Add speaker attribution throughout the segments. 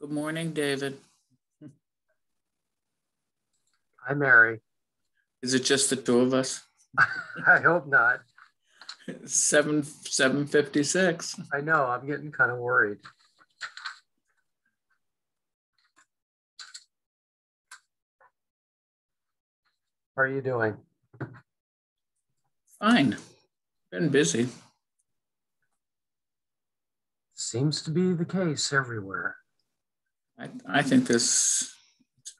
Speaker 1: Good morning, David.
Speaker 2: Hi, Mary.
Speaker 1: Is it just the two of us?
Speaker 2: I hope not.
Speaker 1: 7:56.
Speaker 2: I know, I'm getting kind of worried. How are you doing?
Speaker 1: Fine. Been busy.
Speaker 2: Seems to be the case everywhere.
Speaker 1: I think it's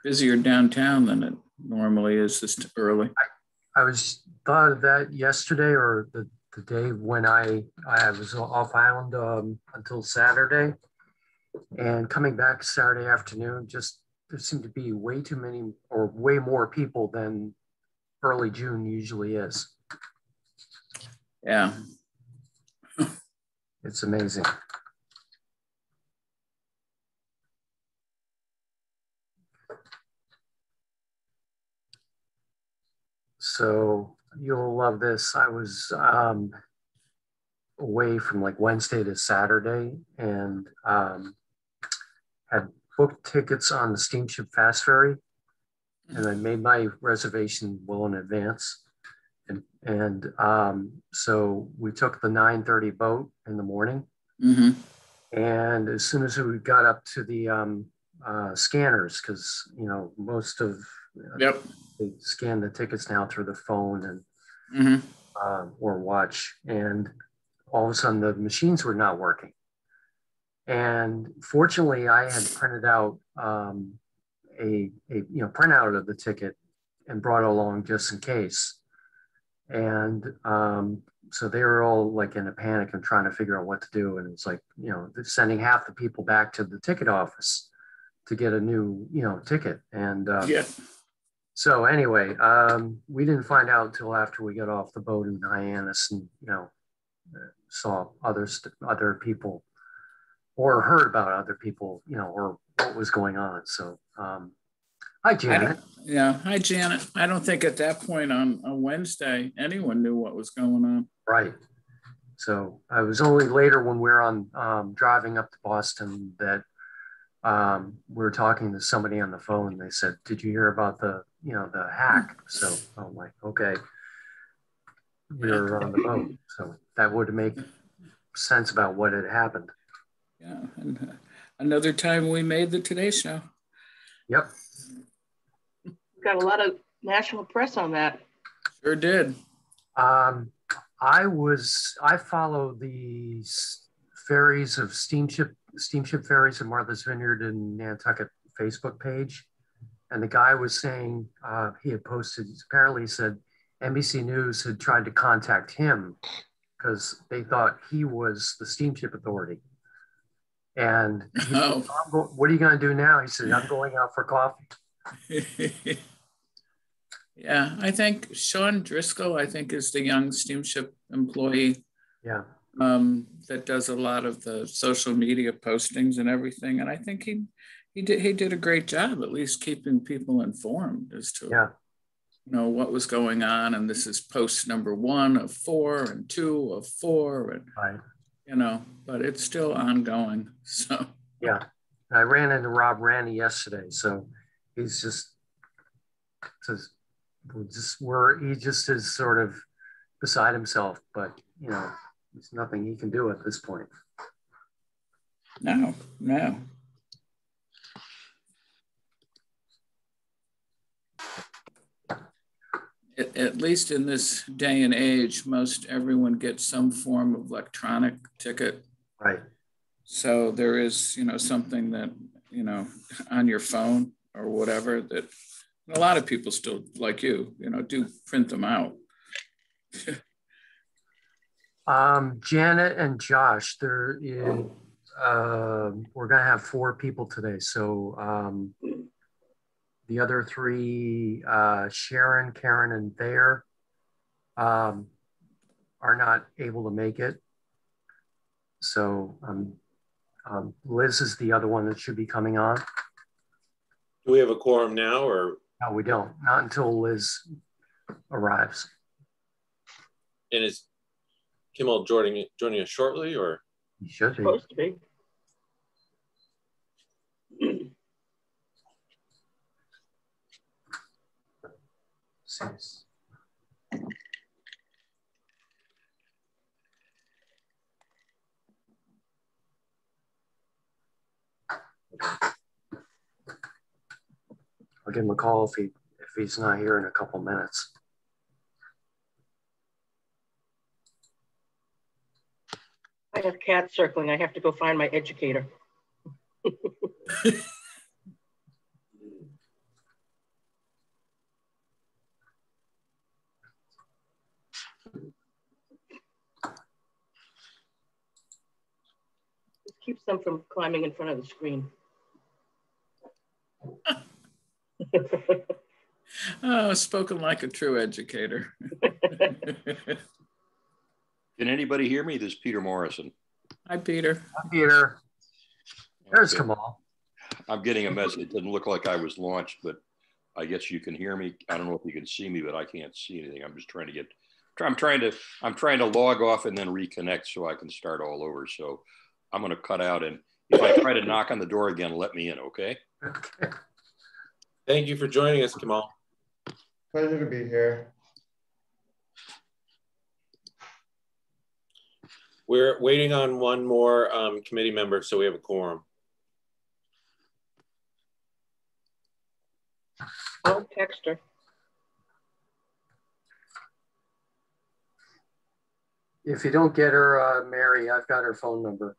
Speaker 1: busier downtown than it normally is this early.
Speaker 2: I was thought of that yesterday or the day when I was off island until Saturday, and coming back Saturday afternoon, just there seemed to be way too many or way more people than early June usually is.
Speaker 1: Yeah.
Speaker 2: It's amazing. So you'll love this. I was away from like Wednesday to Saturday and had booked tickets on the steamship fast ferry, and I made my reservation well in advance. And so we took the 9:30 boat in the morning.
Speaker 1: Mm-hmm.
Speaker 2: And as soon as we got up to the scanners, because most of
Speaker 1: Yep.
Speaker 2: they scan the tickets now through the phone and or watch, and all of a sudden the machines were not working. And fortunately, I had printed out a printout of the ticket and brought it along just in case. And so they were all like in a panic and trying to figure out what to do. And it's like, sending half the people back to the ticket office to get a new, ticket. And
Speaker 1: Yeah.
Speaker 2: so anyway, we didn't find out until after we got off the boat in Hyannis and, saw other people or heard about other people, or what was going on. So, hi, Janet.
Speaker 1: Hi, Janet. I don't think at that point on Wednesday, anyone knew what was going on.
Speaker 2: Right. So I was only later when we were on driving up to Boston that we were talking to somebody on the phone. They said, "Did you hear about the hack?" So I'm like, "Okay." We were on the boat, so that would make sense about what had happened.
Speaker 1: Yeah, and another time we made the Today Show.
Speaker 2: Yep.
Speaker 3: Got a lot of national press on that.
Speaker 1: Sure did.
Speaker 2: I follow the ferries of steamship ferries of Martha's Vineyard in Nantucket Facebook page, and the guy was saying he had posted. Apparently, he said NBC News had tried to contact him because they thought he was the steamship authority. And he said, what are you going to do now? He said, "I'm going out for coffee."
Speaker 1: Yeah, I think Sean Driscoll, is the young steamship employee.
Speaker 2: Yeah.
Speaker 1: That does a lot of the social media postings and everything. And I think he did a great job, at least keeping people informed as to what was going on. And this is post number 1 of 4 and 2 of 4, and
Speaker 2: right.
Speaker 1: But it's still ongoing. So
Speaker 2: yeah, I ran into Rob Ranny yesterday, so he's he just is sort of beside himself, but there's nothing he can do at this point.
Speaker 1: No. At least in this day and age, most everyone gets some form of electronic ticket.
Speaker 2: Right.
Speaker 1: So there is, something that, on your phone or whatever that a lot of people still, like you, do print them out.
Speaker 2: Janet and Josh, there is, we're going to have 4 people today. So the other 3, Sharon, Karen, and Thayer, are not able to make it. So Liz is the other one that should be coming on.
Speaker 4: Do we have a quorum now, or?
Speaker 2: No, we don't. Not until Liz arrives.
Speaker 4: And is Kimmel joining us shortly, or?
Speaker 2: He should be.
Speaker 3: Supposed to be.
Speaker 2: Oopsies. I'll give him a call if he's not here in a couple minutes.
Speaker 3: I have cats circling. I have to go find my educator. This keeps them from climbing in front of the screen.
Speaker 1: Oh, spoken like a true educator.
Speaker 5: Can anybody hear me? This is Peter Morrison.
Speaker 1: Hi, Peter.
Speaker 2: Hi, Peter. There's
Speaker 5: Okay.
Speaker 2: Kamal.
Speaker 5: I'm getting a message. It didn't look like I was launched, but I guess you can hear me. I don't know if you can see me, but I can't see anything. I'm just trying to I'm trying to log off and then reconnect so I can start all over. So I'm going to cut out, and if I try to knock on the door again, let me in, okay?
Speaker 2: Okay.
Speaker 4: Thank you for joining us, Kamal.
Speaker 6: Pleasure to be here.
Speaker 4: We're waiting on one more committee member, so we have a quorum.
Speaker 3: I'll text her.
Speaker 2: If you don't get her, Mary, I've got her phone number.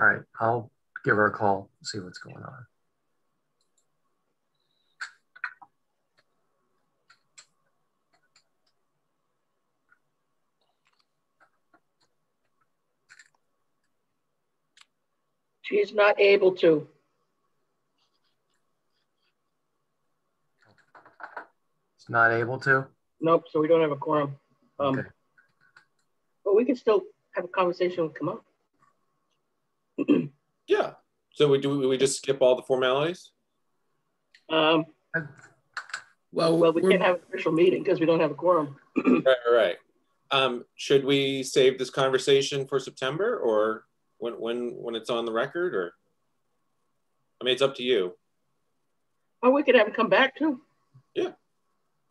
Speaker 2: All right, I'll give her a call, see what's going on.
Speaker 3: She's not able to.
Speaker 2: It's not able to?
Speaker 3: Nope, so we don't have a quorum.
Speaker 2: Okay.
Speaker 3: But we can still have a conversation with Kamal.
Speaker 4: Yeah. So we just skip all the formalities?
Speaker 3: Well, we can't have an official meeting because we don't have a quorum.
Speaker 4: Right. Should we save this conversation for September, or when it's on the record, or? I mean, it's up to you.
Speaker 3: Oh, we could have him come back too.
Speaker 4: Yeah.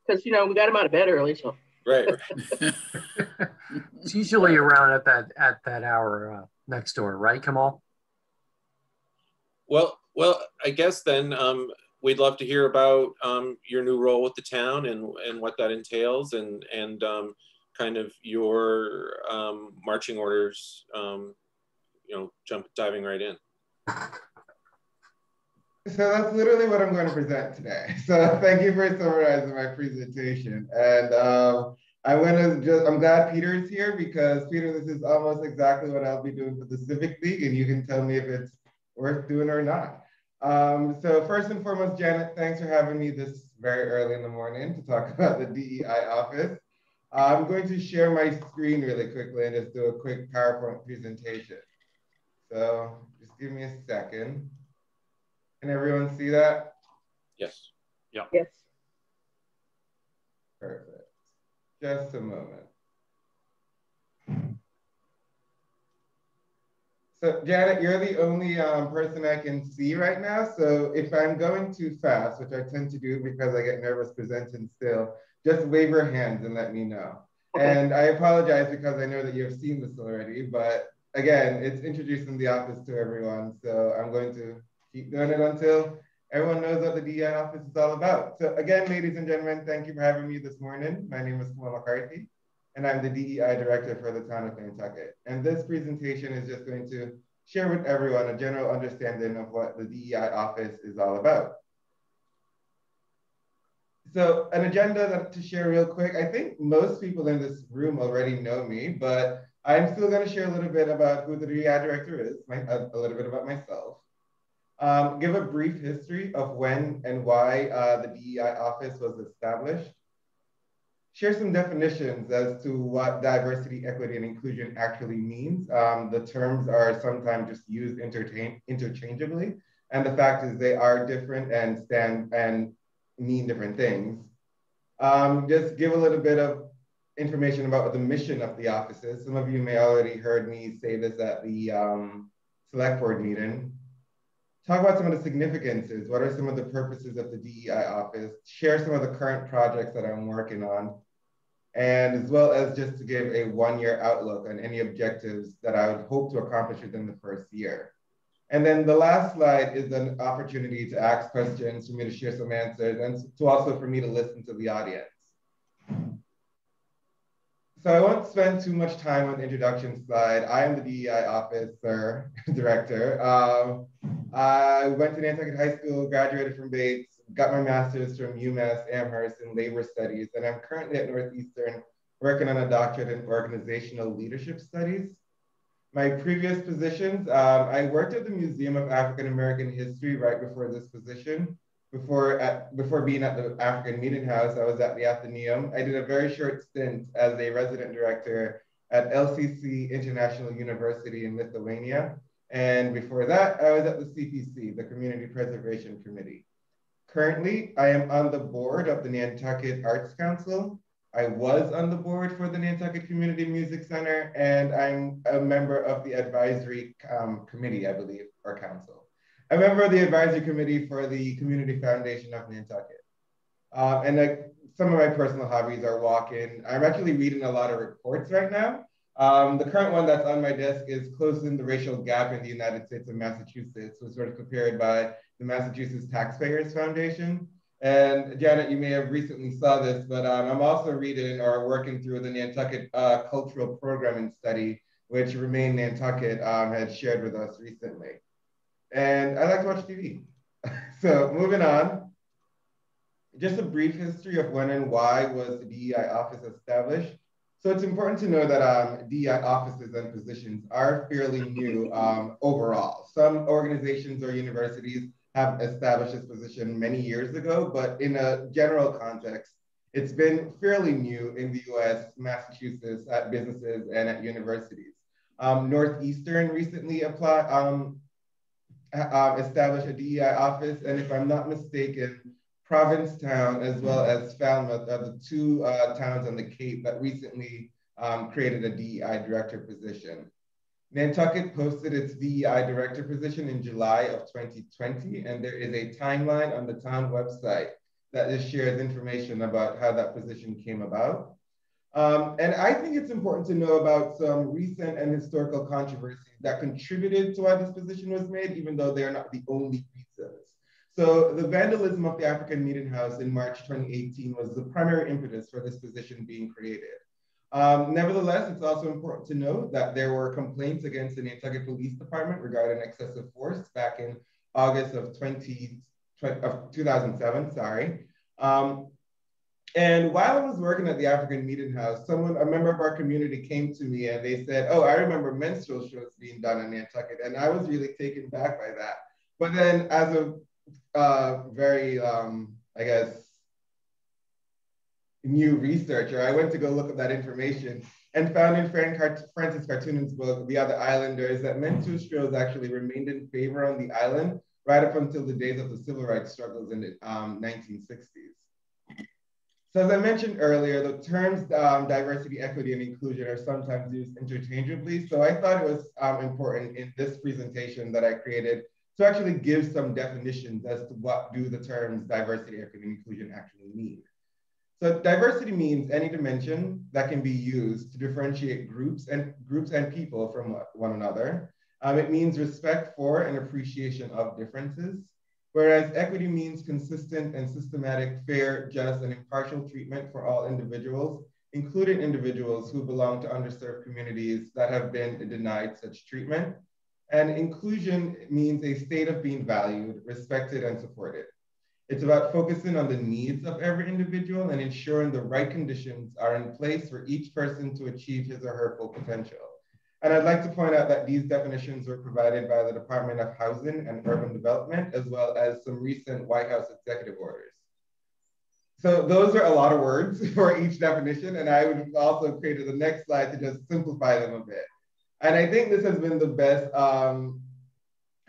Speaker 3: Because, we got him out of bed early, so.
Speaker 4: Right.
Speaker 2: It's usually around at that hour next door, right, Kamal?
Speaker 4: Well, I guess then we'd love to hear about your new role with the town and what that entails, and kind of your marching orders. Diving right in.
Speaker 6: So that's literally what I'm going to present today. So thank you for summarizing my presentation. And I'm glad Peter's here, because Peter, this is almost exactly what I'll be doing for the Civic League, and you can tell me if it's worth doing or not. So first and foremost, Janet, thanks for having me this very early in the morning to talk about the DEI office. I'm going to share my screen really quickly and just do a quick PowerPoint presentation. So just give me a second. Can everyone see that?
Speaker 4: Yes.
Speaker 5: Yeah.
Speaker 3: Yes.
Speaker 6: Perfect. Just a moment. So Janet, you're the only person I can see right now. So if I'm going too fast, which I tend to do because I get nervous presenting still, just wave your hands and let me know. Okay. And I apologize because I know that you've seen this already, but again, it's introducing the office to everyone. So I'm going to keep doing it until everyone knows what the DEI office is all about. So again, ladies and gentlemen, thank you for having me this morning. My name is Kamal McCarthy, and I'm the DEI director for the town of Nantucket. And this presentation is just going to share with everyone a general understanding of what the DEI office is all about. So an agenda to share real quick. I think most people in this room already know me, but I'm still going to share a little bit about who the DEI director is, a little bit about myself. Give a brief history of when and why the DEI office was established. Share some definitions as to what diversity, equity, and inclusion actually means. The terms are sometimes just used interchangeably, and the fact is they are different and stand and mean different things. Just give a little bit of information about what the mission of the office is. Some of you may already heard me say this at the select board meeting. Talk about some of the significances. What are some of the purposes of the DEI office? Share some of the current projects that I'm working on. And as well as just to give a one-year outlook on any objectives that I would hope to accomplish within the first year. And then the last slide is an opportunity to ask questions, for me to share some answers, and to also for me to listen to the audience. So I won't spend too much time on the introduction slide. I am the DEI officer, director. I went to Nantucket High School, graduated from Bates, got my master's from UMass Amherst in labor studies, and I'm currently at Northeastern working on a doctorate in organizational leadership studies. My previous positions, I worked at the Museum of African American History right before this position. Before being at the African Meeting House, I was at the Athenaeum. I did a very short stint as a resident director at LCC International University in Lithuania. And before that, I was at the CPC, the Community Preservation Committee. Currently, I am on the board of the Nantucket Arts Council. I was on the board for the Nantucket Community Music Center, and I'm a member of the advisory committee, I believe, or council. I'm a member of the advisory committee for the Community Foundation of Nantucket. Some of my personal hobbies are walking. I'm actually reading a lot of reports right now. The current one that's on my desk is Closing the Racial Gap in the United States of Massachusetts, was sort of prepared by the Massachusetts Taxpayers Foundation. And Janet, you may have recently saw this, but I'm also reading or working through the Nantucket Cultural Programming Study, which Remain Nantucket had shared with us recently. And I like to watch TV. So moving on, just a brief history of when and why was the DEI office established. So it's important to know that DEI offices and positions are fairly new overall. Some organizations or universities have established this position many years ago, but in a general context, it's been fairly new in the US, Massachusetts, at businesses and at universities. Northeastern recently established a DEI office, and if I'm not mistaken, Provincetown as well as Falmouth are the two towns on the Cape that recently created a DEI director position. Nantucket posted its DEI director position in July of 2020, and there is a timeline on the town website that just shares information about how that position came about. And I think it's important to know about some recent and historical controversies that contributed to why this position was made, even though they're not the only reasons. So the vandalism of the African Meeting House in March 2018 was the primary impetus for this position being created. Nevertheless, it's also important to note that there were complaints against the Nantucket Police Department regarding excessive force back in August of 2007, sorry. And while I was working at the African Meeting House, a member of our community came to me and they said, oh, I remember menstrual shows being done in Nantucket. And I was really taken back by that. But then as a very, I guess, new researcher, I went to go look at that information and found in Francis Cartoonen's book, The Other Islanders, that menstrual shows actually remained in favor on the island right up until the days of the civil rights struggles in the 1960s. So as I mentioned earlier, the terms diversity, equity, and inclusion are sometimes used interchangeably. So I thought it was important in this presentation that I created to actually give some definitions as to what do the terms diversity, equity, and inclusion actually mean. So diversity means any dimension that can be used to differentiate groups and people from one another. It means respect for and appreciation of differences. Whereas equity means consistent and systematic, fair, just, and impartial treatment for all individuals, including individuals who belong to underserved communities that have been denied such treatment. And inclusion means a state of being valued, respected, and supported. It's about focusing on the needs of every individual and ensuring the right conditions are in place for each person to achieve his or her full potential. And I'd like to point out that these definitions were provided by the Department of Housing and Urban Development, as well as some recent White House executive orders. So those are a lot of words for each definition, and I would also create the next slide to just simplify them a bit. And I think this has been the best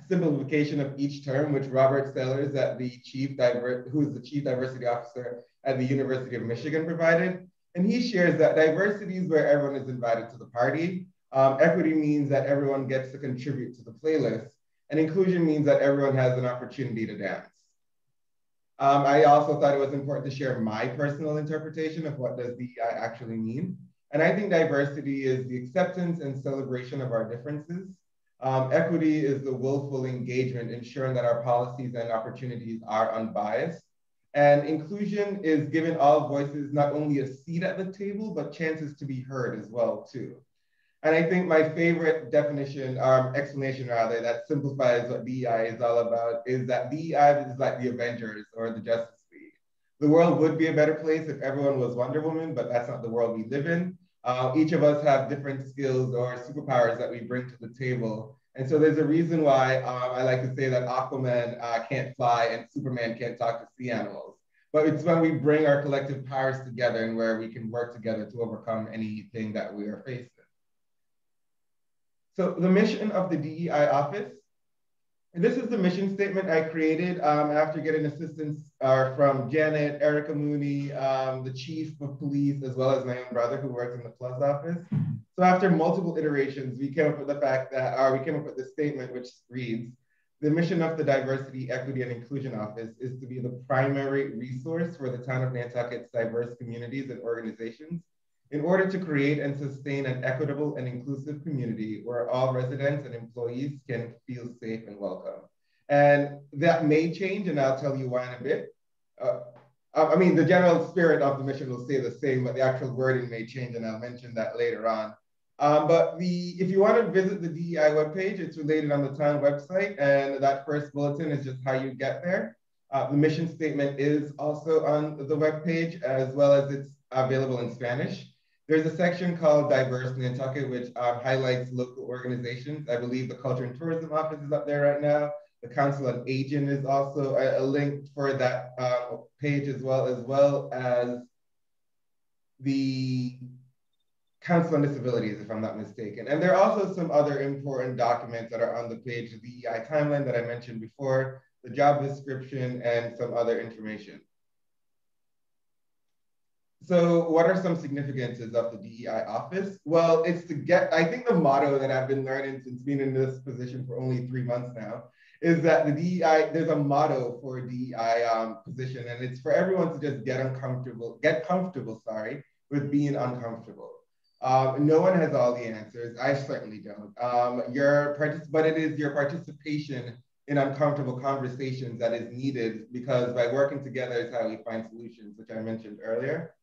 Speaker 6: simplification of each term, which Robert Sellers, who is the Chief Diversity Officer at the University of Michigan, provided. And he shares that diversity is where everyone is invited to the party. Equity means that everyone gets to contribute to the playlist. And inclusion means that everyone has an opportunity to dance. I also thought it was important to share my personal interpretation of what does DEI actually mean. And I think diversity is the acceptance and celebration of our differences. Equity is the willful engagement, ensuring that our policies and opportunities are unbiased. And inclusion is giving all voices not only a seat at the table, but chances to be heard as well too. And I think my favorite definition, explanation rather, that simplifies what DEI is all about is that DEI is like the Avengers or the Justice League. The world would be a better place if everyone was Wonder Woman, but that's not the world we live in. Each of us have different skills or superpowers that we bring to the table. And so there's a reason why I like to say that Aquaman can't fly and Superman can't talk to sea animals. But it's when we bring our collective powers together and where we can work together to overcome anything that we are facing. So the mission of the DEI office, and this is the mission statement I created after getting assistance from Janet, Erica Mooney, the chief of police, as well as my own brother who works in the PLUS office. So after multiple iterations, we came up with the fact that, we came up with this statement which reads, the mission of the Diversity, Equity, and Inclusion Office is to be the primary resource for the town of Nantucket's diverse communities and organizations in order to create and sustain an equitable and inclusive community where all residents and employees can feel safe and welcome. And that may change, and I'll tell you why in a bit. I mean, the general spirit of the mission will stay the same, but the actual wording may change, and I'll mention that later on. But if you want to visit the DEI webpage, it's related on the town website, and that first bulletin is just how you get there. The mission statement is also on the webpage, as well as it's available in Spanish. There's a section called Diverse Nantucket, which highlights local organizations. I believe the Culture and Tourism Office is up there right now. The Council on Aging is also a link for that page, as well as the Council on Disabilities, if I'm not mistaken. And there are also some other important documents that are on the page, the DEI timeline that I mentioned before, the job description, and some other information. So what are some significances of the DEI office? Well, it's to get, I think the motto that I've been learning since being in this position for only 3 months now, is that the DEI, there's a motto for a DEI position, and it's for everyone to just get comfortable with being uncomfortable. No one has all the answers. I certainly don't. But it is your participation in uncomfortable conversations that is needed, because by working together is how we find solutions, which I mentioned earlier.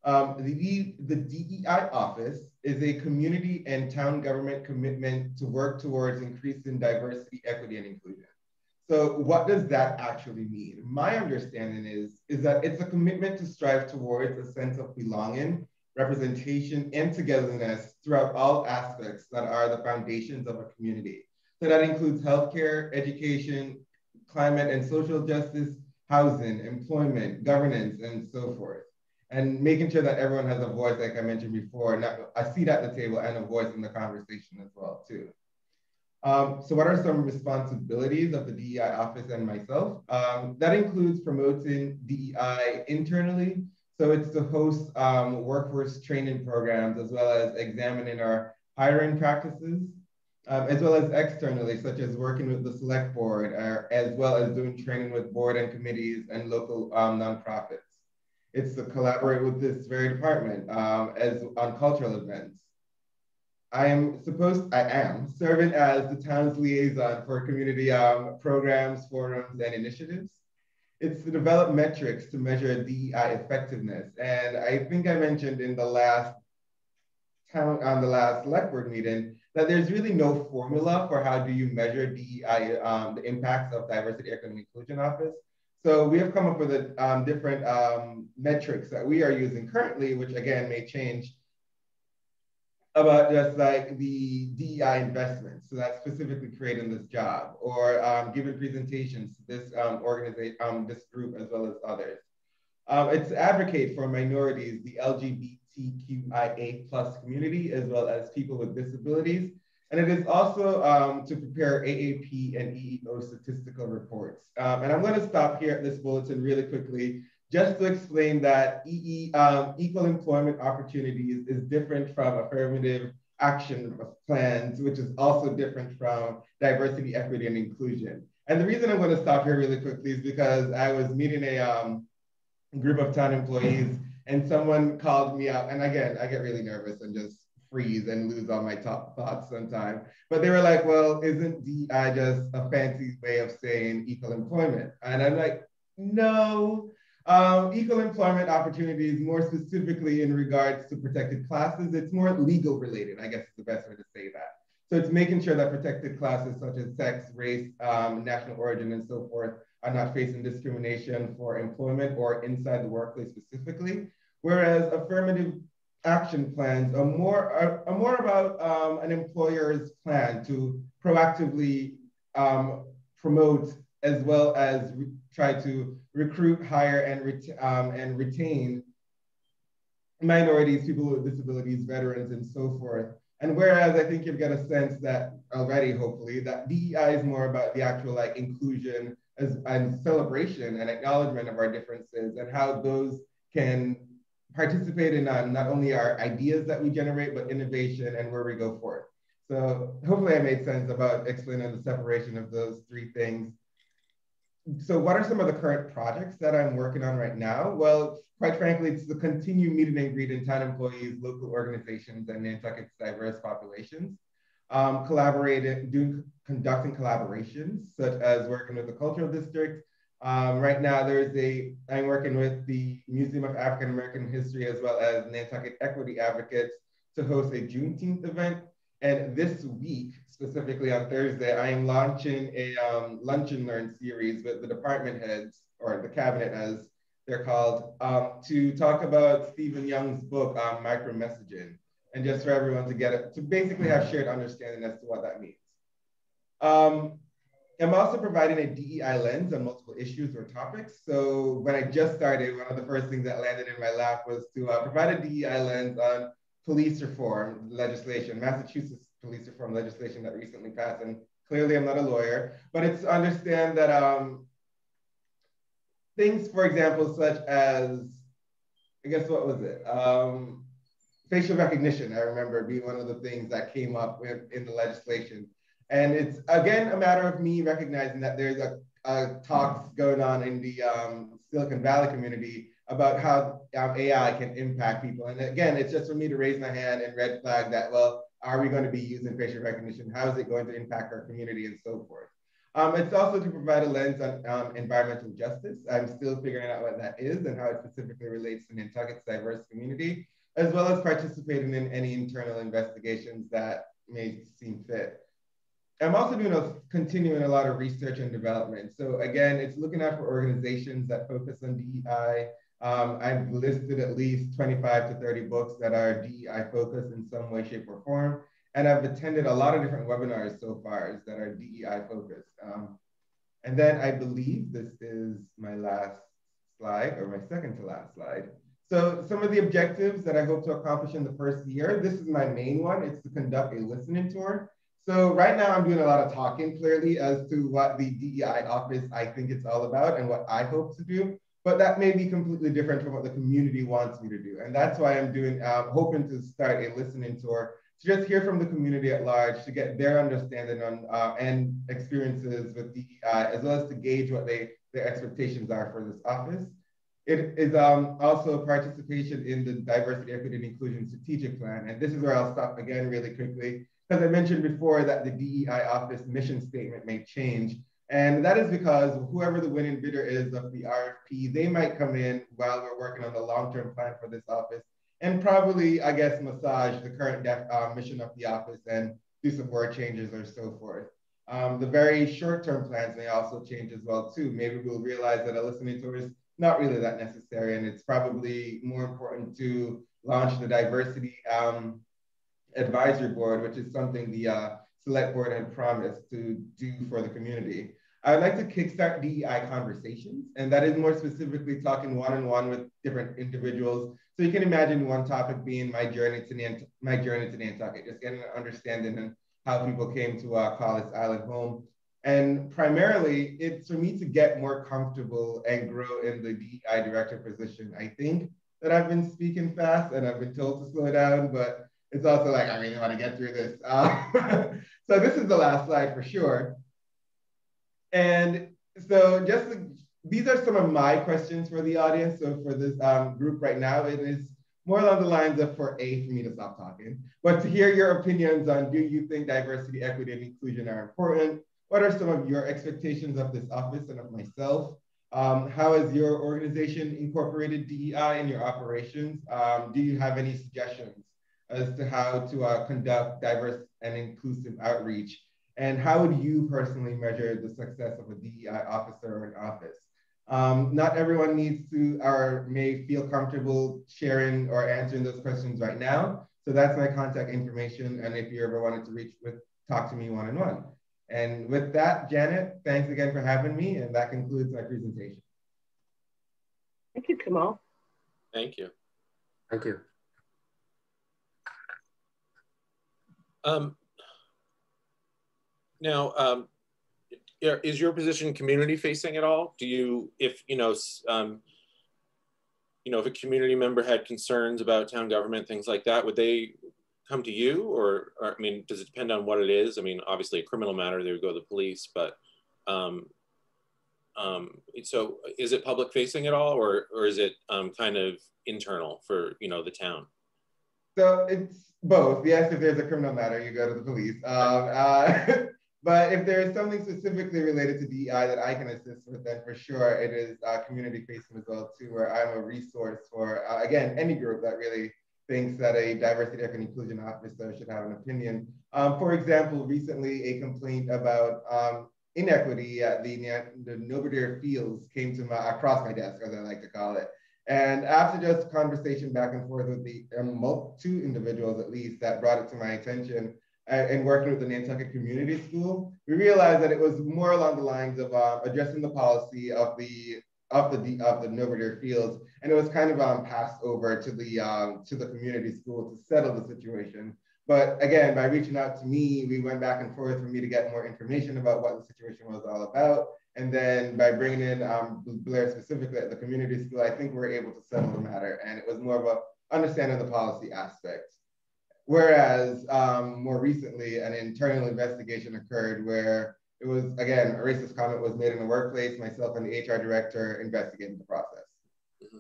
Speaker 6: The DEI office is a community and town government commitment to work towards increasing diversity, equity, and inclusion. So what does that actually mean? My understanding is that it's a commitment to strive towards a sense of belonging, representation, and togetherness throughout all aspects that are the foundations of a community. So that includes healthcare, education, climate and social justice, housing, employment, governance, and so forth. And making sure that everyone has a voice, like I mentioned before, a seat at the table and a voice in the conversation as well, too. So what are some responsibilities of the DEI office and myself? That includes promoting DEI internally. So it's to host workforce training programs, as well as examining our hiring practices, as well as externally, such as working with the select board, as well as doing training with board and committees and local nonprofits. It's to collaborate with this very department on cultural events. I am serving as the town's liaison for community programs, forums, and initiatives. It's to develop metrics to measure DEI effectiveness. And I think I mentioned in the last select board meeting that there's really no formula for how do you measure DEI, the impacts of Diversity, Equity, and Inclusion Office. So we have come up with different metrics that we are using currently, which again may change about just like the DEI investments, so that's specifically creating this job, or giving presentations to this organization, this group as well as others. It's to advocate for minorities, the LGBTQIA+ community, as well as people with disabilities. And it is also to prepare AAP and EEO statistical reports. And I'm going to stop here at this bulletin really quickly, just to explain that equal employment opportunities is different from affirmative action plans, which is also different from diversity, equity, and inclusion. And the reason I'm going to stop here really quickly is because I was meeting a group of town employees, and someone called me out. And again, I get really nervous and just freeze and lose all my top thoughts sometimes. But they were like, well, isn't DEI just a fancy way of saying equal employment? And I'm like, no. Equal employment opportunities, more specifically in regards to protected classes, it's more legal related, I guess is the best way to say that. So it's making sure that protected classes such as sex, race, national origin, and so forth are not facing discrimination for employment or inside the workplace specifically. Whereas affirmative action plans are more about an employer's plan to proactively promote as well as try to recruit, hire, and retain minorities, people with disabilities, veterans, and so forth. And whereas I think you've got a sense that already, hopefully, that DEI is more about the actual like inclusion and celebration and acknowledgement of our differences and how those can participate in not only our ideas that we generate, but innovation and where we go forth. So hopefully I made sense about explaining the separation of those three things. So what are some of the current projects that I'm working on right now? Well, quite frankly, it's to continue meeting and greeting town employees, local organizations, and Nantucket's diverse populations. Conducting collaborations, such as working with the Cultural District. Right now, I'm working with the Museum of African American History, as well as Nantucket Equity Advocates, to host a Juneteenth event. And this week, specifically on Thursday, I am launching a Lunch and Learn series with the department heads, or the cabinet as they're called, to talk about Stephen Young's book, Micromessaging, and just for everyone to basically have shared understanding as to what that means. I'm also providing a DEI lens on multiple issues or topics. So when I just started, one of the first things that landed in my lap was to provide a DEI lens on police reform legislation, Massachusetts police reform legislation that recently passed. And clearly I'm not a lawyer, but it's to understand that things, for example, such as, I guess, what was it? Facial recognition, I remember, being one of the things that came up in the legislation. And it's, again, a matter of me recognizing that there's a talks going on in the Silicon Valley community about how AI can impact people. And again, it's just for me to raise my hand and red flag that, well, are we going to be using facial recognition? How is it going to impact our community and so forth? It's also to provide a lens on environmental justice. I'm still figuring out what that is and how it specifically relates to Nantucket's diverse community, as well as participating in any internal investigations that may seem fit. I'm also continuing a lot of research and development. So again, it's looking out for organizations that focus on DEI. I've listed at least 25 to 30 books that are DEI focused in some way, shape, or form. And I've attended a lot of different webinars so far that are DEI focused. And then I believe this is my last slide, or my second to last slide. So some of the objectives that I hope to accomplish in the first year, this is my main one, it's to conduct a listening tour. So right now I'm doing a lot of talking clearly as to what the DEI office, I think it's all about and what I hope to do, but that may be completely different from what the community wants me to do. And that's why I'm doing, hoping to start a listening tour to just hear from the community at large, to get their understanding on and experiences with DEI, as well as to gauge what their expectations are for this office. It is also participation in the Diversity, Equity, and Inclusion Strategic Plan. And this is where I'll stop again really quickly, because I mentioned before that the DEI office mission statement may change. And that is because whoever the winning bidder is of the RFP, they might come in while we're working on the long-term plan for this office and probably, I guess, massage the current mission of the office and do some word changes or so forth. The very short-term plans may also change as well too. Maybe we'll realize that a listening tour is not really that necessary, and it's probably more important to launch the diversity advisory board, which is something the select board had promised to do for the community. I'd like to kickstart DEI conversations, and that is more specifically talking one-on-one with different individuals. So you can imagine one topic being my journey to Nantucket, just getting an understanding of how people came to call this island home. And primarily, it's for me to get more comfortable and grow in the DEI director position. I think that I've been speaking fast and I've been told to slow down, but it's also like, I really want to get through this. So this is the last slide for sure. And so these are some of my questions for the audience. So for this group right now, it is more along the lines of for me to stop talking, but to hear your opinions on, do you think diversity, equity, and inclusion are important? What are some of your expectations of this office and of myself? How has your organization incorporated DEI in your operations? Do you have any suggestions as to how to conduct diverse and inclusive outreach? And how would you personally measure the success of a DEI officer or an office? Not everyone needs to or may feel comfortable sharing or answering those questions right now. So that's my contact information. And if you ever wanted to talk to me one-on-one. And with that, Janet, thanks again for having me. And that concludes my presentation.
Speaker 3: Thank you, Kamal.
Speaker 4: Thank you.
Speaker 2: Thank you.
Speaker 4: Now, is your position community facing at all? Do you, if a community member had concerns about town government, things like that, would they come to you, or I mean, does it depend on what it is? I mean, obviously a criminal matter, they would go to the police, but so is it public facing at all, or is it kind of internal for the town?
Speaker 6: So it's both. Yes, if there's a criminal matter, you go to the police. But if there is something specifically related to DEI that I can assist with, then for sure it is community facing as well too, where I'm a resource for, again, any group that really thinks that a diversity, equity, and inclusion officer should have an opinion. For example, recently a complaint about inequity at the Novadear Fields came to across my desk, as I like to call it. And after just conversation back and forth with the two individuals at least that brought it to my attention, and working with the Nantucket Community School, we realized that it was more along the lines of addressing the policy of the Novadear Fields, and it was kind of passed over to the community school to settle the situation. But again, by reaching out to me, we went back and forth for me to get more information about what the situation was all about. And then by bringing in Blair specifically at the community school, I think we were able to settle the matter. And it was more of a understanding the policy aspect. Whereas more recently, an internal investigation occurred where it was, again, a racist comment was made in the workplace, myself and the HR director investigating the process.
Speaker 4: Mm-hmm.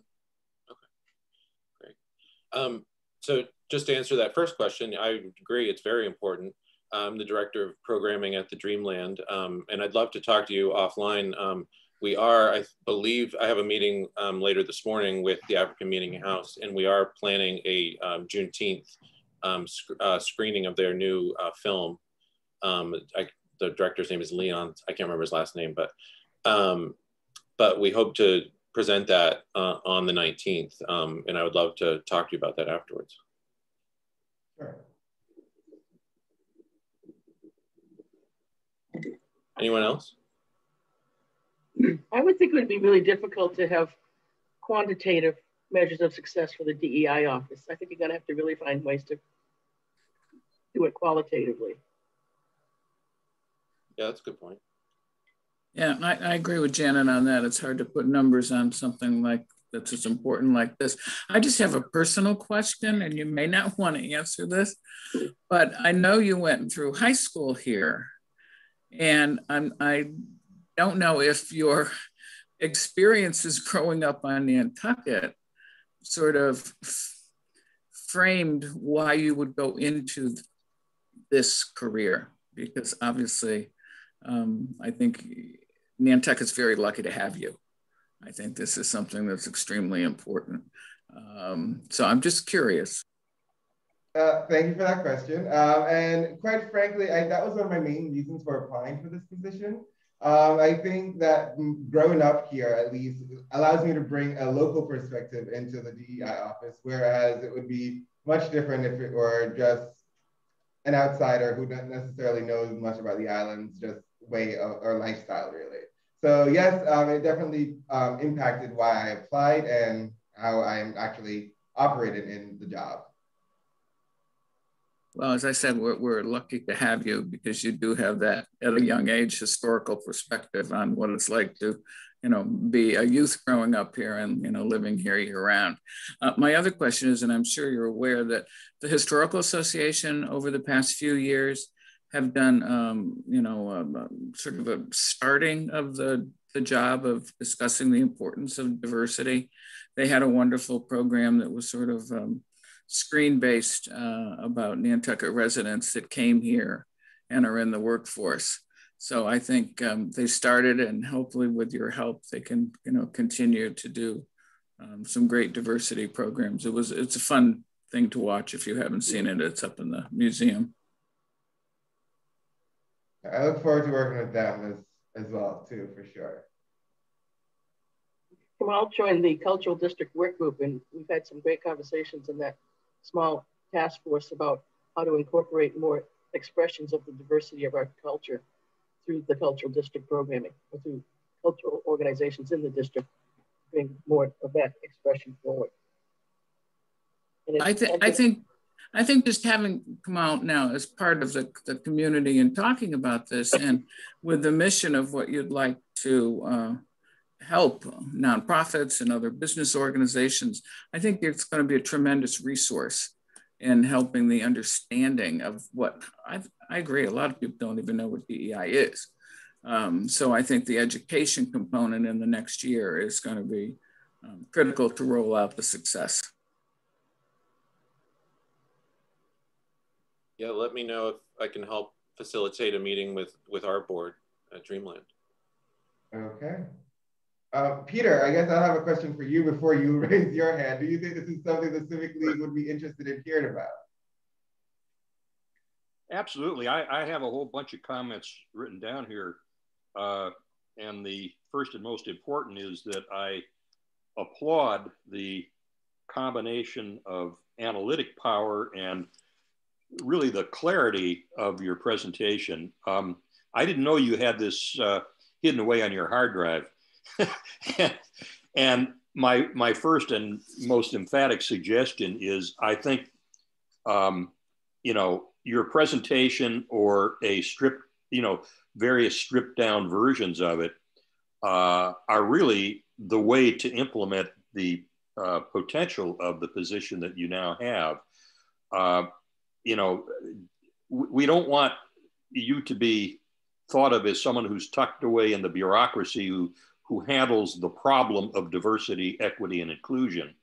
Speaker 4: Okay, great. So just to answer that first question, I agree, it's very important. I'm the director of programming at the Dreamland, and I'd love to talk to you offline. We are, I believe, I have a meeting later this morning with the African Meeting House, and we are planning a Juneteenth screening of their new film. The director's name is Leon. I can't remember his last name, but we hope to present that on the 19th, and I would love to talk to you about that afterwards.
Speaker 6: Sure.
Speaker 4: Anyone else?
Speaker 3: I would think it would be really difficult to have quantitative measures of success for the DEI office. I think you're going to have to really find ways to do it qualitatively.
Speaker 4: Yeah, that's a good point.
Speaker 1: Yeah, I agree with Janet on that. It's hard to put numbers on something like that's as important like this. I just have a personal question, and you may not want to answer this, but I know you went through high school here, and I don't know if your experiences growing up on Nantucket sort of framed why you would go into this career, because obviously I think Nantucket's very lucky to have you. I think this is something that's extremely important. So I'm just curious.
Speaker 6: Thank you for that question. And quite frankly, that was one of my main reasons for applying for this position. I think that growing up here, at least, allows me to bring a local perspective into the DEI office, whereas it would be much different if it were just an outsider who doesn't necessarily know much about the island's just way of, or lifestyle really. So yes, it definitely impacted why I applied and how I'm actually operated in the job.
Speaker 1: Well, as I said, we're lucky to have you because you do have that at a young age historical perspective on what it's like to, be a youth growing up here and, living here year round. My other question is, and I'm sure you're aware that the Historical Association over the past few years have done, sort of a starting of the job of discussing the importance of diversity. They had a wonderful program that was sort of screen-based about Nantucket residents that came here and are in the workforce. So I think they started, and hopefully with your help, they can continue to do some great diversity programs. It's a fun thing to watch. If you haven't seen it, it's up in the museum.
Speaker 6: I look forward to working with them as well too, for sure.
Speaker 3: Kamal joined the Cultural District Work Group, and we've had some great conversations in that small task force about how to incorporate more expressions of the diversity of our culture through the Cultural District programming, or through cultural organizations in the district, bring more of that expression forward.
Speaker 1: I think just having come out now as part of the community and talking about this, and with the mission of what you'd like to help nonprofits and other business organizations, I think it's going to be a tremendous resource in helping the understanding of what I agree. A lot of people don't even know what DEI is. So I think the education component in the next year is going to be critical to roll out the success.
Speaker 4: Yeah, let me know if I can help facilitate a meeting with our board at Dreamland.
Speaker 6: Okay. Peter, I guess I'll have a question for you before you raise your hand. Do you think this is something the Civic League would be interested in hearing about?
Speaker 5: Absolutely. I have a whole bunch of comments written down here. And the first and most important is that I applaud the combination of analytic power and really the clarity of your presentation. I didn't know you had this hidden away on your hard drive. And my first and most emphatic suggestion is, I think, your presentation or a various stripped down versions of it are really the way to implement the potential of the position that you now have. We don't want you to be thought of as someone who's tucked away in the bureaucracy who handles the problem of diversity, equity, and inclusion.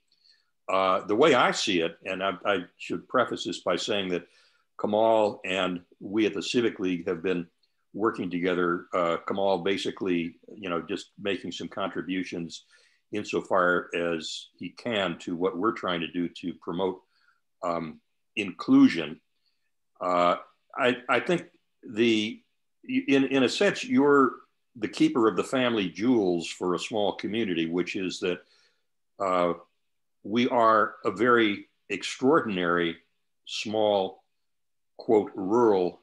Speaker 5: The way I see it, and I should preface this by saying that Kamal and we at the Civic League have been working together. Kamal basically, just making some contributions insofar as he can to what we're trying to do to promote inclusion. I think in a sense, you're the keeper of the family jewels for a small community, which is that we are a very extraordinary, small, quote, rural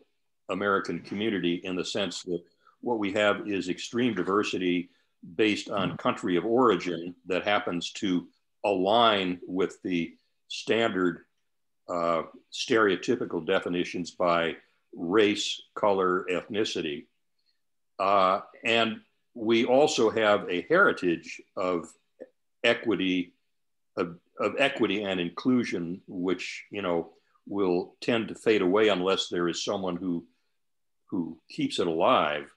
Speaker 5: American community, in the sense that what we have is extreme diversity based on country of origin that happens to align with the standard stereotypical definitions by race, color, ethnicity. And we also have a heritage of equity, of equity and inclusion, which will tend to fade away unless there is someone who keeps it alive.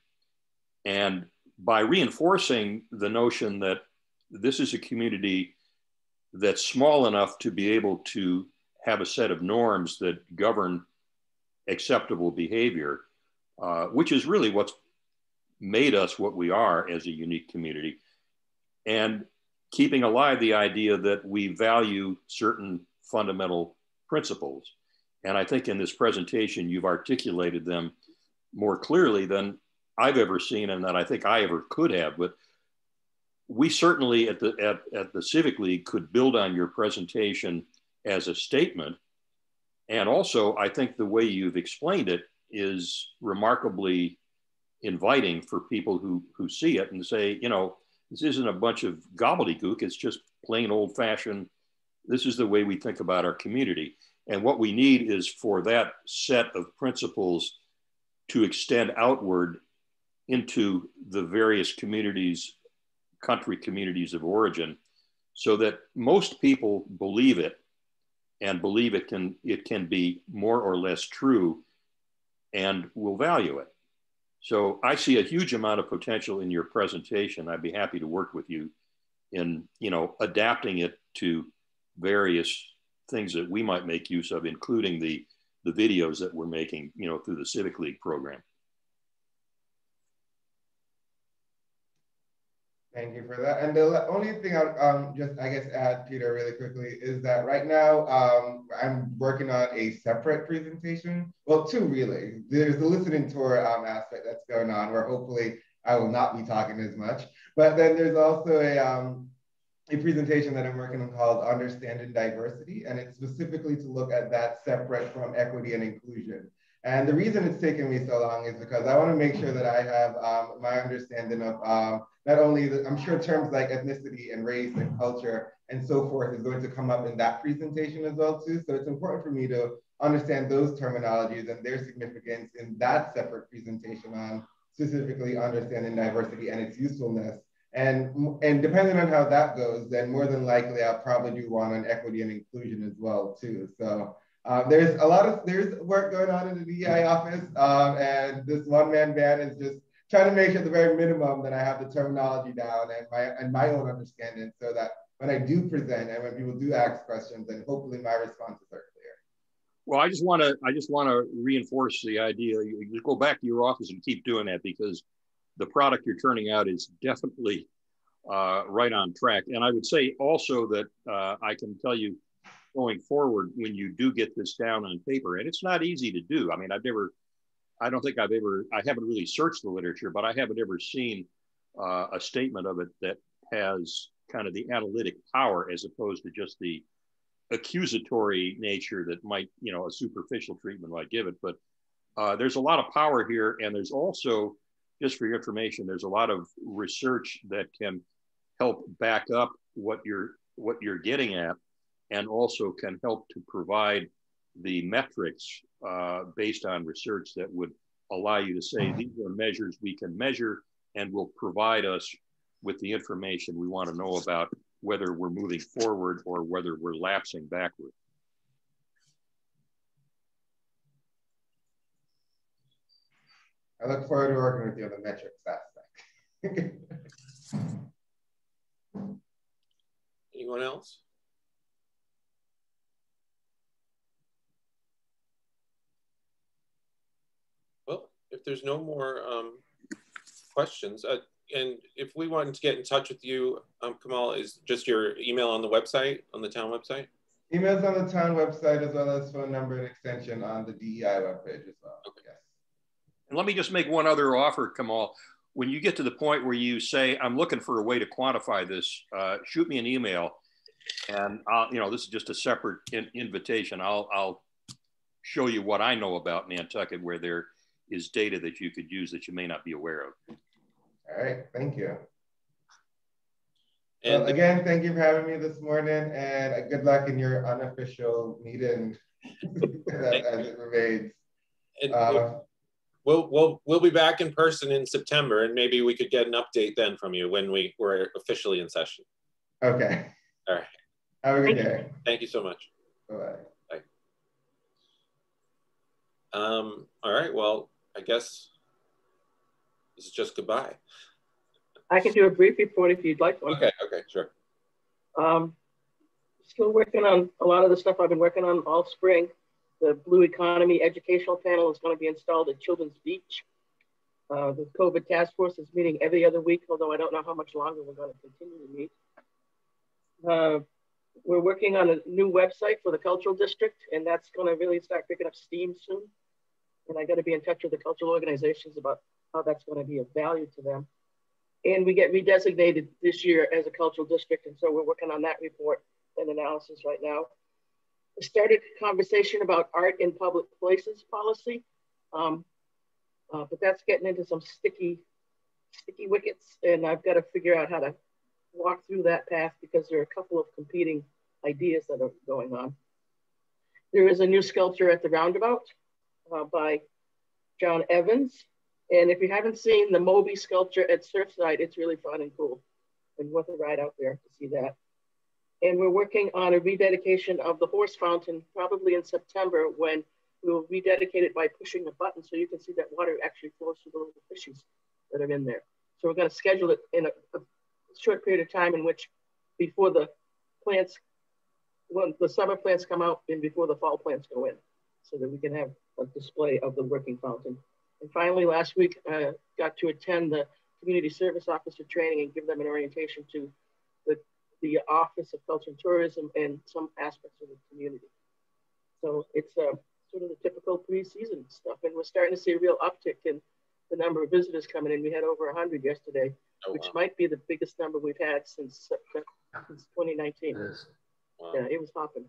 Speaker 5: And by reinforcing the notion that this is a community that's small enough to be able to have a set of norms that govern acceptable behavior, which is really what's made us what we are as a unique community, and keeping alive the idea that we value certain fundamental principles. And I think in this presentation, you've articulated them more clearly than I've ever seen, and that I think I ever could have. But we certainly at the Civic League could build on your presentation as a statement And also, I think the way you've explained it is remarkably inviting for people who see it and say, you know, this isn't a bunch of gobbledygook. It's just plain old fashioned. This is the way we think about our community. And what we need is for that set of principles to extend outward into the various communities, country communities of origin, so that most people believe it and believe it can be more or less true and will value it. So I see a huge amount of potential in your presentation. I'd be happy to work with you in, you know, adapting it to various things that we might make use of, including the videos that we're making, you know, through the Civic League program.
Speaker 6: Thank you for that. And the only thing I'll just, I guess, add, Peter, really quickly, is that right now I'm working on a separate presentation. Well, two really. There's the listening tour aspect that's going on, where hopefully I will not be talking as much. But then there's also a presentation that I'm working on called Understanding Diversity, and it's specifically to look at that separate from equity and inclusion. And the reason it's taken me so long is because I want to make sure that I have my understanding of not only I'm sure terms like ethnicity and race and culture and so forth is going to come up in that presentation as well too. So it's important for me to understand those terminologies and their significance in that separate presentation on specifically understanding diversity and its usefulness. And depending on how that goes, then more than likely I'll probably do one on equity and inclusion as well too. So there's work going on in the DEI office, and this one-man band is just trying to make sure at the very minimum that I have the terminology down and my own understanding, so that when I do present and when people do ask questions, then hopefully my responses are clear.
Speaker 5: Well, I just want to reinforce the idea. You go back to your office and keep doing that, because the product you're turning out is definitely right on track. And I would say also that I can tell you, going forward, when you do get this down on paper, and it's not easy to do. I mean, I haven't really searched the literature, but I haven't ever seen a statement of it that has kind of the analytic power as opposed to just the accusatory nature that might, you know, a superficial treatment might give it. But there's a lot of power here. And there's also, just for your information, there's a lot of research that can help back up what you're getting at, and also can help to provide the metrics based on research that would allow you to say, these are measures we can measure and will provide us with the information we want to know about whether we're moving forward or whether we're lapsing backward.
Speaker 6: I look forward to working with you on the metrics aspect.
Speaker 4: Anyone else? Well, if there's no more questions, and if we wanted to get in touch with you, Kamal, is just your email on the website, on the town website?
Speaker 6: Emails on the town website, as well as phone number and extension on the DEI webpage as well. Okay. Yes.
Speaker 5: And let me just make one other offer, Kamal. When you get to the point where you say, I'm looking for a way to quantify this, shoot me an email, and this is just a separate invitation. I'll show you what I know about Nantucket, where there is data that you could use that you may not be aware of.
Speaker 6: All right, thank you. And well, again, thank you for having me this morning, and good luck in your unofficial meeting as it remains.
Speaker 4: We'll be back in person in September, and maybe we could get an update then from you when we're officially in session.
Speaker 6: Okay.
Speaker 4: All right.
Speaker 6: Have a good day.
Speaker 4: Thank you so much.
Speaker 6: Bye-bye.
Speaker 4: Bye. All right, well, I guess this is just goodbye.
Speaker 3: I can do a brief report if you'd like one.
Speaker 4: Okay, sure.
Speaker 3: Still working on a lot of the stuff I've been working on all spring. The Blue Economy Educational Panel is going to be installed at Children's Beach. The COVID task force is meeting every other week, although I don't know how much longer we're going to continue to meet. We're working on a new website for the cultural district, and that's going to really start picking up steam soon. And I got to be in touch with the cultural organizations about how that's going to be of value to them. And we get redesignated this year as a cultural district, and so we're working on that report and analysis right now. started a conversation about art in public places policy, but that's getting into some sticky wickets, and I've got to figure out how to walk through that path because there are a couple of competing ideas that are going on. There is a new sculpture at the roundabout by John Evans. And if you haven't seen the Moby sculpture at Surfside, it's really fun and cool. And worth a ride out there to see that. And we're working on a rededication of the horse fountain, probably in September, when we'll rededicate it by pushing a button so you can see that water actually flows through the little fishies that are in there. So we're going to schedule it in a short period of time in which before the plants, when the summer plants come out and before the fall plants go in, so that we can have a display of the working fountain. And finally, last week, I got to attend the community service officer training and give them an orientation to the Office of Culture and Tourism and some aspects of the community. So it's sort of the typical pre-season stuff. And we're starting to see a real uptick in the number of visitors coming in. We had over 100 yesterday, which might be the biggest number we've had since 2019.
Speaker 4: Wow.
Speaker 3: Yeah, it was hopping.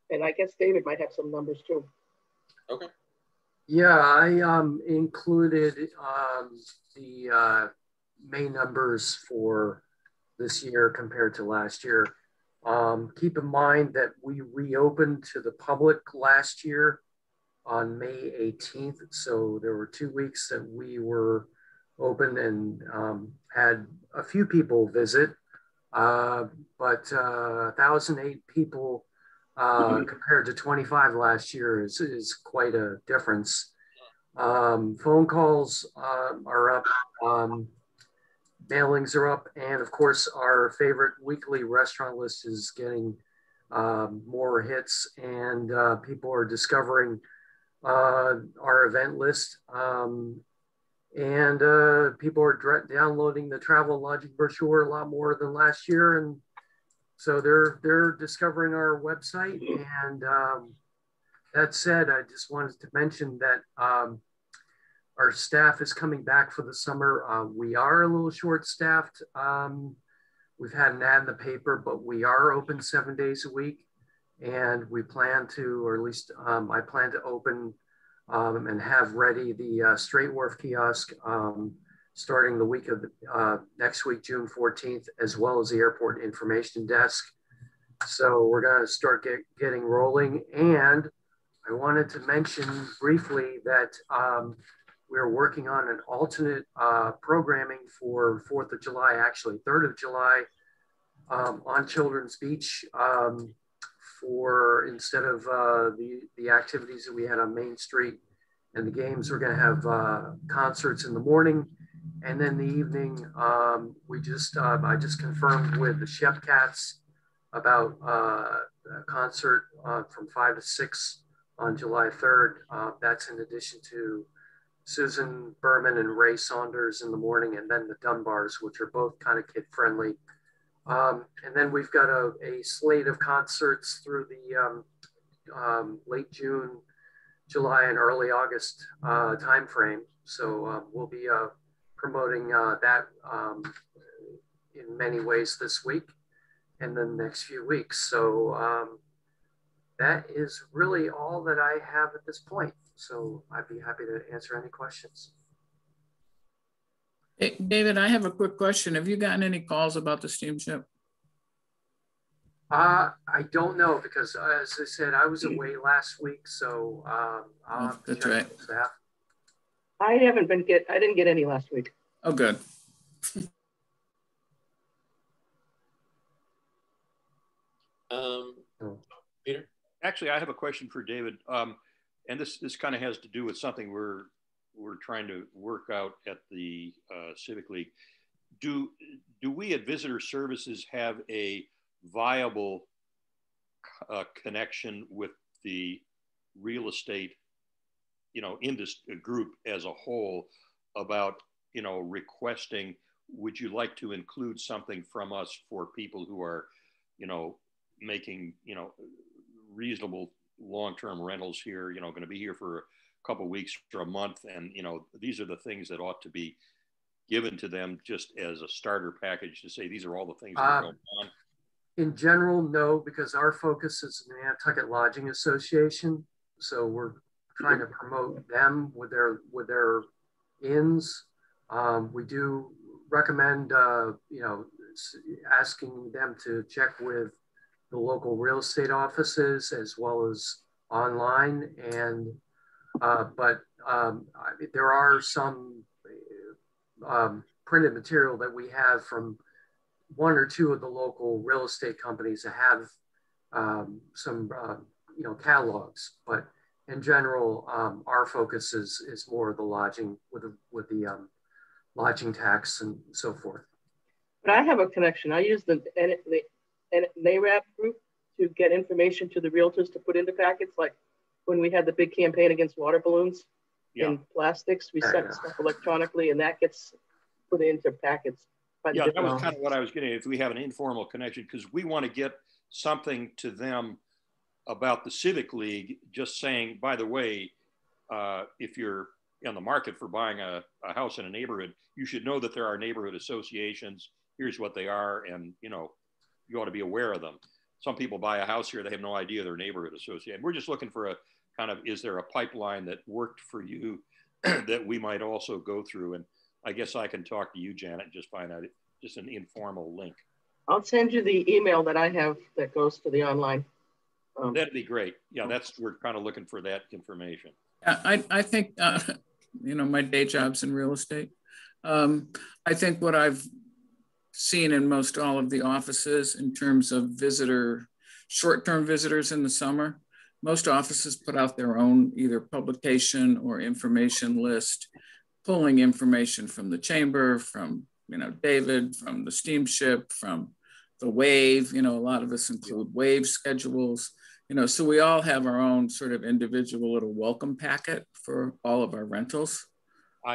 Speaker 3: And I guess David might have some numbers too.
Speaker 4: Okay.
Speaker 2: Yeah, I included the May numbers for this year compared to last year. Keep in mind that we reopened to the public last year on May 18th. So there were 2 weeks that we were open and had a few people visit, but 1,008 people compared to 25 last year is quite a difference. Phone calls are up, mailings are up, and of course our favorite weekly restaurant list is getting more hits, and people are discovering our event list, and people are downloading the travel and lodging brochure a lot more than last year, and so they're discovering our website. And that said, I just wanted to mention that our staff is coming back for the summer. We are a little short-staffed. We've had an ad in the paper, but we are open 7 days a week. And we plan to, or at least I plan to open and have ready the Straight Wharf kiosk starting the week of next week, June 14th, as well as the airport information desk. So we're going to start getting rolling. And I wanted to mention briefly that we're working on an alternate programming for 4th of July, actually 3rd of July, on Children's Beach, for instead of the activities that we had on Main Street and the games, we're going to have concerts in the morning. And then the evening, I just confirmed with the Chef Cats about a concert from 5 to 6 on July 3rd. That's in addition to Susan Berman and Ray Saunders in the morning, and then the Dunbars, which are both kind of kid friendly. And then we've got a slate of concerts through the late June, July, and early August timeframe. So we'll be promoting that in many ways this week and the next few weeks. So that is really all that I have at this point. So I'd be happy to answer any questions.
Speaker 1: Hey, David, I have a quick question. Have you gotten any calls about the steamship?
Speaker 2: I don't know, because as I said, I was away last week, so I'll have to check with staff.
Speaker 3: I didn't get any last week.
Speaker 1: Oh, good.
Speaker 4: Peter?
Speaker 5: Actually, I have a question for David. And this kind of has to do with something we're trying to work out at the Civic League. Do we at Visitor Services have a viable connection with the real estate, industry group as a whole about, requesting, would you like to include something from us for people who are, making, reasonable long-term rentals here, going to be here for a couple of weeks or a month. And, these are the things that ought to be given to them just as a starter package to say, these are all the things that are going on.
Speaker 2: In general, no, because our focus is the Nantucket Lodging Association. So we're trying to promote them with their inns. We do recommend, asking them to check with the local real estate offices as well as online. And, there are some printed material that we have from one or two of the local real estate companies that have some catalogs, but in general, our focus is more the lodging with the lodging tax and so forth.
Speaker 3: But I have a connection. I use the NARAP group to get information to the realtors to put into packets. Like when we had the big campaign against water balloons in plastics, we sent stuff electronically, and that gets put into packets.
Speaker 5: Yeah, that was kind of what I was getting at. If we have an informal connection, because we want to get something to them about the Civic League, just saying, by the way, if you're in the market for buying a house in a neighborhood, you should know that there are neighborhood associations. Here's what they are, and you ought to be aware of them. Some people buy a house here, they have no idea they're neighborhood association. We're just looking for a kind of, is there a pipeline that worked for you that we might also go through? And I guess I can talk to you, Janet, and just find out just an informal link.
Speaker 3: I'll send you the email that I have that goes to the online.
Speaker 5: That'd be great. Yeah, we're kind of looking for that information.
Speaker 1: I think, my day job's in real estate. I think what I've seen in most all of the offices in terms of short-term visitors in the summer, most offices put out their own either publication or information list, pulling information from the chamber, from, David, from the steamship, from the wave, a lot of us include wave schedules, so we all have our own sort of individual little welcome packet for all of our rentals.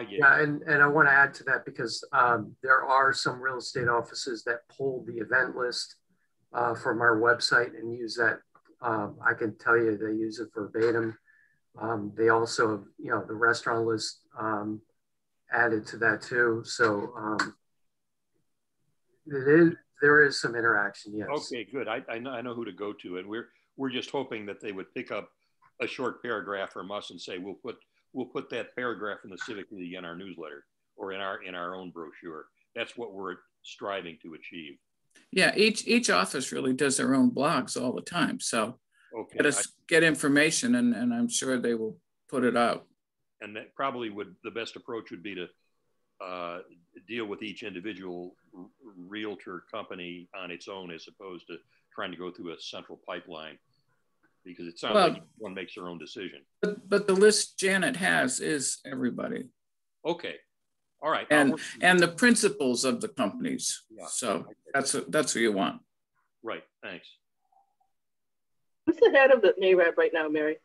Speaker 2: Yeah, and I want to add to that because there are some real estate offices that pull the event list from our website and use that. I can tell you they use it verbatim. They also, the restaurant list added to that too. So there is some interaction, yes.
Speaker 5: Okay, good. I know who to go to, and we're just hoping that they would pick up a short paragraph from us and say we'll put that paragraph in the Civic League in our newsletter or in our own brochure. That's what we're striving to achieve.
Speaker 1: Yeah, each office really does their own blogs all the time. So get information, and I'm sure they will put it out.
Speaker 5: And that probably the best approach would be to deal with each individual realtor company on its own, as opposed to trying to go through a central pipeline, because it sounds like one makes their own decision.
Speaker 1: But the list Janet has is everybody.
Speaker 5: Okay. All right.
Speaker 1: And the principals of the companies.
Speaker 5: Yeah.
Speaker 1: So that's what you want.
Speaker 5: Right. Thanks.
Speaker 3: Who's the head of the NARAB right now, Mary?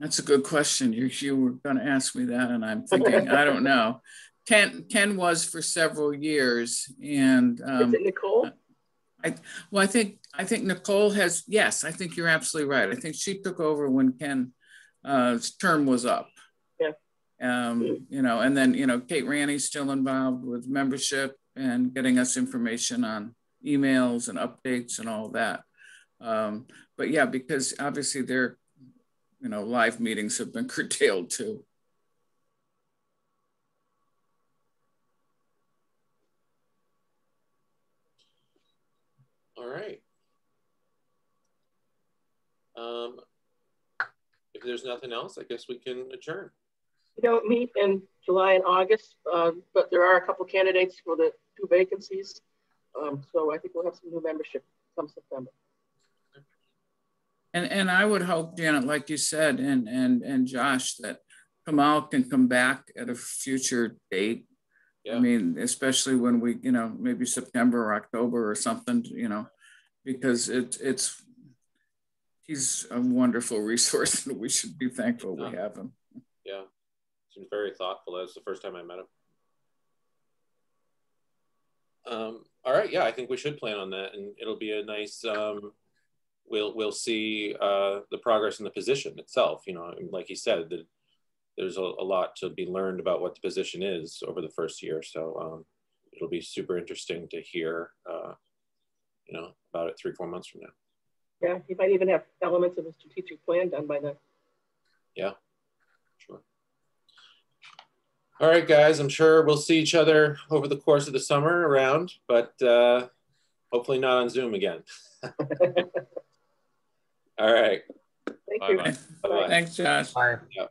Speaker 1: That's a good question. You were going to ask me that, and I'm thinking, I don't know. Ken was for several years, and
Speaker 3: is it Nicole?
Speaker 1: I think Nicole has. Yes, I think you're absolutely right. I think she took over when Ken's term was up.
Speaker 3: Yeah.
Speaker 1: And then Kate Ranny's still involved with membership and getting us information on emails and updates and all that. But yeah, because obviously their live meetings have been curtailed too.
Speaker 4: All right. If there's nothing else, I guess we can adjourn.
Speaker 3: We don't meet in July and August, but there are a couple candidates for the 2 vacancies. So I think we'll have some new membership come September.
Speaker 1: And I would hope, Janet, like you said, and Josh, that Kamal can come back at a future date. Yeah. I mean, especially when we, maybe September or October or something, because he's a wonderful resource, and we should be thankful we have him.
Speaker 4: Yeah, seems very thoughtful. That's the first time I met him. All right, yeah, I think we should plan on that, and it'll be a nice. We'll see the progress in the position itself. Like he said, that there's a lot to be learned about what the position is over the first year. So it'll be super interesting to hear you know, about it 3-4 months from now.
Speaker 3: Yeah, you might even have elements of a strategic plan done by then.
Speaker 4: Yeah, sure. All right, guys, I'm sure we'll see each other over the course of the summer around, but hopefully not on Zoom again. All right.
Speaker 3: Thank
Speaker 5: Bye
Speaker 3: you.
Speaker 5: bye.
Speaker 4: Bye-bye.
Speaker 1: Thanks, Josh.
Speaker 2: Bye.
Speaker 4: Yeah.